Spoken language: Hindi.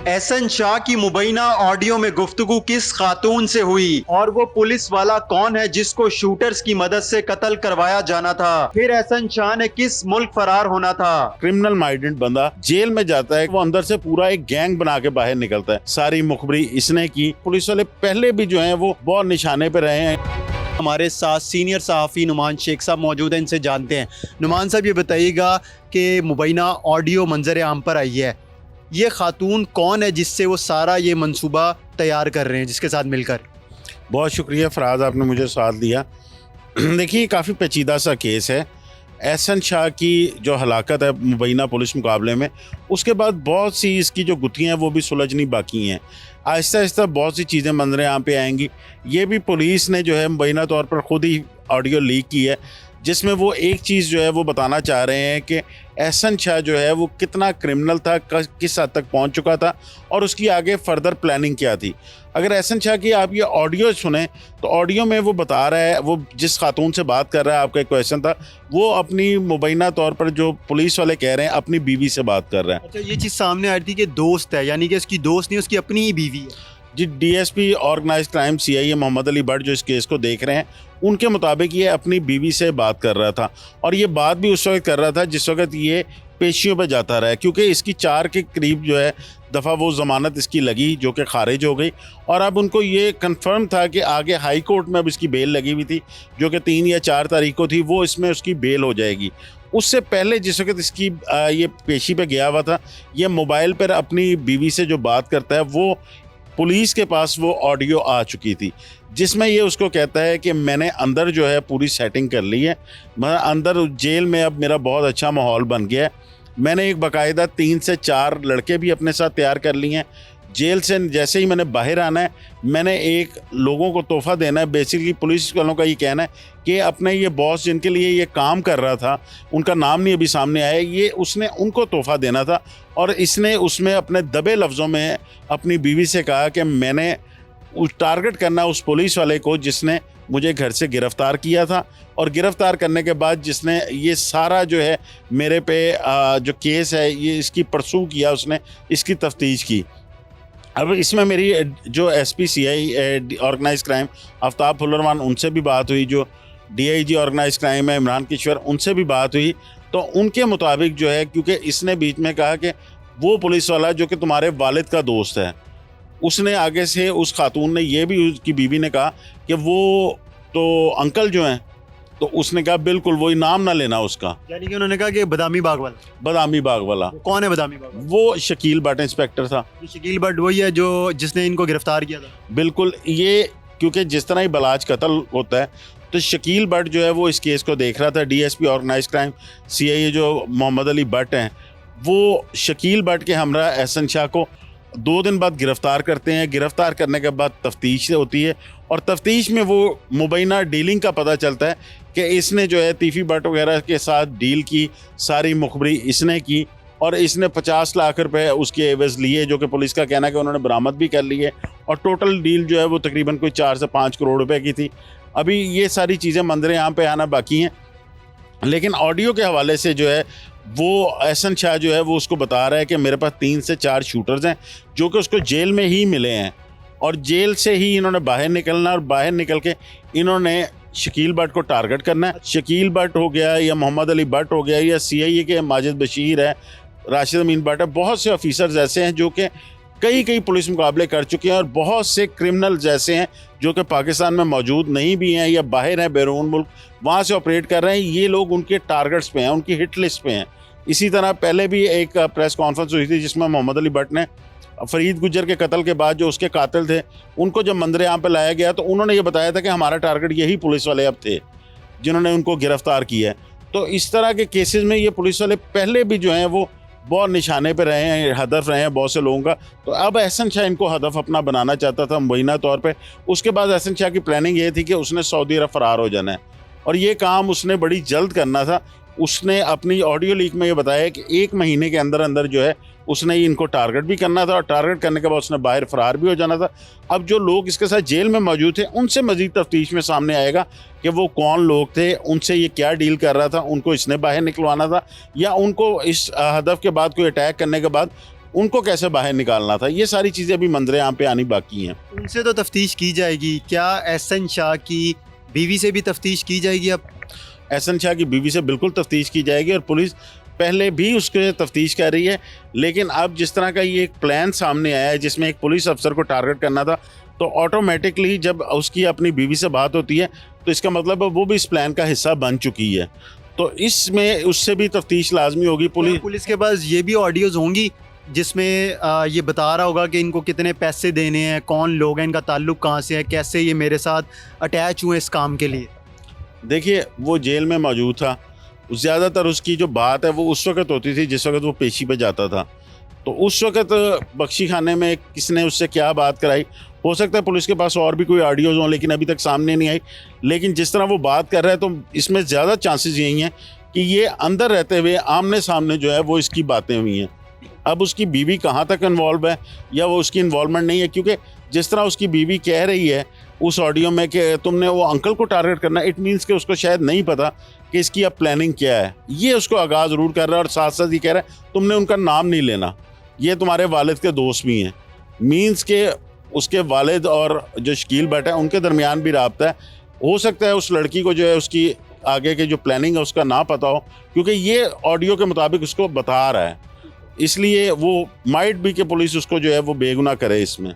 एहसन शाह की मुबैना ऑडियो में गुफ्तगू किस खातून से हुई और वो पुलिस वाला कौन है जिसको शूटर्स की मदद से कत्ल करवाया जाना था। फिर एहसन शाह ने किस मुल्क फरार होना था। क्रिमिनल माइंडेड बंदा जेल में जाता है, वो अंदर से पूरा एक गैंग बना के बाहर निकलता है। सारी मुखबरी इसने की। पुलिस वाले पहले भी जो है वो बहुत निशाने पे रहे हैं। हमारे साथ सीनियर सहाफ़ी नुमान शेख साहब मौजूद हैं, इनसे जानते हैं। नुमान साहब, ये बताइएगा कि मुबैना ऑडियो मंजर आम पर आई है, ये खातून कौन है जिससे वो सारा ये मंसूबा तैयार कर रहे हैं, जिसके साथ मिलकर? बहुत शुक्रिया फराज, आपने मुझे साथ दिया। देखिए, काफ़ी पेचीदा सा केस है। एहसन शाह की जो हलाकत है मुबैना पुलिस मुकाबले में, उसके बाद बहुत सी इसकी जो गुत्थियाँ हैं वो भी सुलझनी बाकी हैं। आहिस्ता आहिस्ता बहुत सी चीज़ें मंजर आम पे आएंगी। ये भी पुलिस ने जो है मुबैना तौर पर ख़ुद ही ऑडियो लीक की है, जिसमें वो एक चीज़ जो है वो बताना चाह रहे हैं कि एहसन शाह जो है वो कितना क्रिमिनल था, किस हद तक पहुंच चुका था और उसकी आगे फर्दर प्लानिंग क्या थी। अगर एहसन शाह की आप ये ऑडियो सुने तो ऑडियो में वो बता रहा है, वो जिस खातून से बात कर रहा है, आपका एक क्वेश्चन था, वो अपनी मुबैना तौर पर जो पुलिस वाले कह रहे हैं अपनी बीवी से बात कर रहा है। अच्छा, ये चीज़ सामने आ रही थी कि दोस्त है, यानी कि उसकी दोस्त नहीं, उसकी अपनी ही बीवी है। जी, DSP organize crime CIA Mohammad Ali Bhatt जो इस केस को देख रहे हैं, उनके मुताबिक ये अपनी बीवी से बात कर रहा था और ये बात भी उस वक्त कर रहा था जिस वक्त ये पेशियों पे जाता रहा, क्योंकि इसकी 4 के करीब जो है दफ़ा वो ज़मानत इसकी लगी जो कि खारिज हो गई और अब उनको ये कंफर्म था कि आगे हाई कोर्ट में अब इसकी बेल लगी हुई थी जो कि 3 या 4 तारीख को थी, वो इसमें उसकी बेल हो जाएगी। उससे पहले जिस वक्त इसकी ये पेशी पे गया हुआ था, ये मोबाइल पर अपनी बीवी से जो बात करता है, वो पुलिस के पास वो ऑडियो आ चुकी थी जिसमें ये उसको कहता है कि मैंने अंदर जो है पूरी सेटिंग कर ली है, मैं अंदर जेल में अब मेरा बहुत अच्छा माहौल बन गया है, मैंने एक बाकायदा 3 से 4 लड़के भी अपने साथ तैयार कर लिए हैं। जेल से जैसे ही मैंने बाहर आना है, मैंने एक लोगों को तोहफ़ा देना है। बेसिकली पुलिस वालों का ये कहना है कि अपने ये बॉस जिनके लिए ये काम कर रहा था, उनका नाम नहीं अभी सामने आया, ये उसने उनको तोहफ़ा देना था और इसने उसमें अपने दबे लफ्ज़ों में अपनी बीवी से कहा कि मैंने टारगेट करना उस पुलिस वाले को जिसने मुझे घर से गिरफ़्तार किया था और गिरफ़्तार करने के बाद जिसने ये सारा जो है मेरे पे जो केस है ये इसकी परसू किया, उसने इसकी तफ्तीश की। अब इसमें मेरी जो SPCI ऑर्गेनाइज क्राइम आफ्ताब फुलरमान, उनसे भी बात हुई, जो DIG ऑर्गेनाइज क्राइम है इमरान किश्वर, उनसे भी बात हुई। तो उनके मुताबिक जो है, क्योंकि इसने बीच में कहा कि वो पुलिस वाला जो कि तुम्हारे वालिद का दोस्त है, उसने आगे से उस खातून ने ये भी, उसकी बीवी ने कहा कि वो तो अंकल जो हैं, तो उसने कहा बिल्कुल वही, नाम ना लेना उसका। यानी कि उन्होंने कहा कि बदामी बाग वाला। बदामी बाग वाला कौन है बदामी बाग? वो शकील भट्ट इंस्पेक्टर था। शकील भट्ट वही है जो जिसने इनको गिरफ्तार किया था? बिल्कुल, ये क्योंकि जिस तरह ही बलाज कत्ल होता है तो शकील भट्ट जो है वो इस केस को देख रहा था। DSP ऑर्गेनाइज क्राइम CIA जो मोहम्मद अली भट्ट हैं, वो शकील भट्ट के हमरा एहसन शाह को 2 दिन बाद गिरफ़्तार करते हैं। गिरफ़्तार करने के बाद तफ्तीश होती है और तफ्तीश में वो मुबैना डीलिंग का पता चलता है कि इसने जो है तीफ़ी भट्ट वगैरह के साथ डील की, सारी मुखबरी इसने की और इसने 50 लाख रुपए उसके एवज़ लिए, जो कि पुलिस का कहना है कि उन्होंने बरामद भी कर लिए और टोटल डील जो है वो तकरीबन कोई 4 से 5 करोड़ रुपए की थी। अभी ये सारी चीज़ें मंजर यहाँ पे आना बाकी हैं, लेकिन ऑडियो के हवाले से जो है वो एहसन शाह जो है वो उसको बता रहा है कि मेरे पास 3 से 4 शूटर्स हैं जो कि उसको जेल में ही मिले हैं और जेल से ही इन्होंने बाहर निकलना और बाहर निकल के इन्होंने शकील भट्ट को टारगेट करना है। शकील भट्ट हो गया या मोहम्मद अली भट्ट हो गया या CIA के माजिद बशीर है, राशिद अमीन भट्ट है, बहुत से ऑफिसर्स ऐसे हैं जो कि कई पुलिस मुकाबले कर चुके हैं और बहुत से क्रिमिनल्स ऐसे हैं जो कि पाकिस्तान में मौजूद नहीं भी हैं या बाहर हैं, बैरून मुल्क, वहाँ से ऑपरेट कर रहे हैं। ये लोग उनके टारगेट्स पे हैं, उनकी हिट लिस्ट पे हैं। इसी तरह पहले भी एक प्रेस कॉन्फ्रेंस हुई थी जिसमें मोहम्मद अली भट्ट ने फरीद गुज्जर के कत्ल के बाद जो उसके कातिल थे उनको जब मंजर आम पे लाया गया तो उन्होंने ये बताया था कि हमारा टारगेट यही पुलिस वाले अब थे जिन्होंने उनको गिरफ़्तार किया है। तो इस तरह के केसेस में ये पुलिस वाले पहले भी जो हैं वो बहुत निशाने पे रहे हैं, हदफ रहे हैं बहुत से लोगों का। तो अब एहसन शाह इनको हदफ अपना बनाना चाहता था मुबैना तौर पे। उसके बाद एहसन शाह की प्लानिंग ये थी कि उसने सऊदी अरब फ़रार हो जाना है और ये काम उसने बड़ी जल्द करना था। उसने अपनी ऑडियो लीक में ये बताया कि 1 महीने के अंदर अंदर जो है उसने इनको टारगेट भी करना था और टारगेट करने के बाद उसने बाहर फ़रार भी हो जाना था। अब जो लोग इसके साथ जेल में मौजूद थे उनसे मज़ीद तफ्तीश में सामने आएगा कि वो कौन लोग थे, उनसे ये क्या डील कर रहा था, उनको इसने बाहर निकलवाना था या उनको इस हदफ के बाद कोई अटैक करने के बाद उनको कैसे बाहर निकालना था, ये सारी चीज़ें अभी मंजरे आम पे आनी बाकी हैं। उनसे तो तफ्तीश की जाएगी, क्या एहसन शाह की बीवी से भी तफ्तीश की जाएगी अब? एहसन शाह की बीवी से बिल्कुल तफ्तीश की जाएगी और पुलिस पहले भी उसके तफ्तीश कर रही है, लेकिन अब जिस तरह का ये एक प्लान सामने आया है जिसमें एक पुलिस अफसर को टारगेट करना था, तो ऑटोमेटिकली जब उसकी अपनी बीवी से बात होती है तो इसका मतलब है वो भी इस प्लान का हिस्सा बन चुकी है। तो इसमें उससे भी तफ्तीश लाजमी होगी। पुलिस के पास ये भी ऑडियोज होंगी जिसमें ये बता रहा होगा कि इनको कितने पैसे देने हैं, कौन लोग हैं, इनका ताल्लुक कहाँ से है, कैसे ये मेरे साथ अटैच हुए इस काम के लिए। देखिए, वो जेल में मौजूद था, ज़्यादातर उसकी जो बात है वो उस वक्त होती थी जिस वक्त वो पेशी पे जाता था। तो उस वक्त बख्शी खाने में किसने उससे क्या बात कराई, हो सकता है पुलिस के पास और भी कोई ऑडियोज़ हों, लेकिन अभी तक सामने नहीं आई। लेकिन जिस तरह वो बात कर रहा है तो इसमें ज़्यादा चांसेस यही हैं कि ये अंदर रहते हुए आमने सामने जो है वो इसकी बातें हुई हैं। अब उसकी बीवी कहाँ तक इन्वॉल्व है या वो उसकी इन्वॉल्वमेंट नहीं है, क्योंकि जिस तरह उसकी बीवी कह रही है उस ऑडियो में कि तुमने वो अंकल को टारगेट करना, इट मीन्स कि उसको शायद नहीं पता कि इसकी अब प्लानिंग क्या है। ये उसको आगाज़ ज़रूर कर रहा है और साथ साथ ये कह रहा है तुमने उनका नाम नहीं लेना, ये तुम्हारे वालिद के दोस्त भी हैं। मीन्स के उसके वालिद और जो शकील भट्ट है उनके दरमियान भी राब्ता है। हो सकता है उस लड़की को जो है उसकी आगे की जो प्लानिंग है उसका ना पता हो, क्योंकि ये ऑडियो के मुताबिक उसको बता रहा है, इसलिए वो माइट भी कि पुलिस उसको जो है वो बेगुनाह करे इसमें।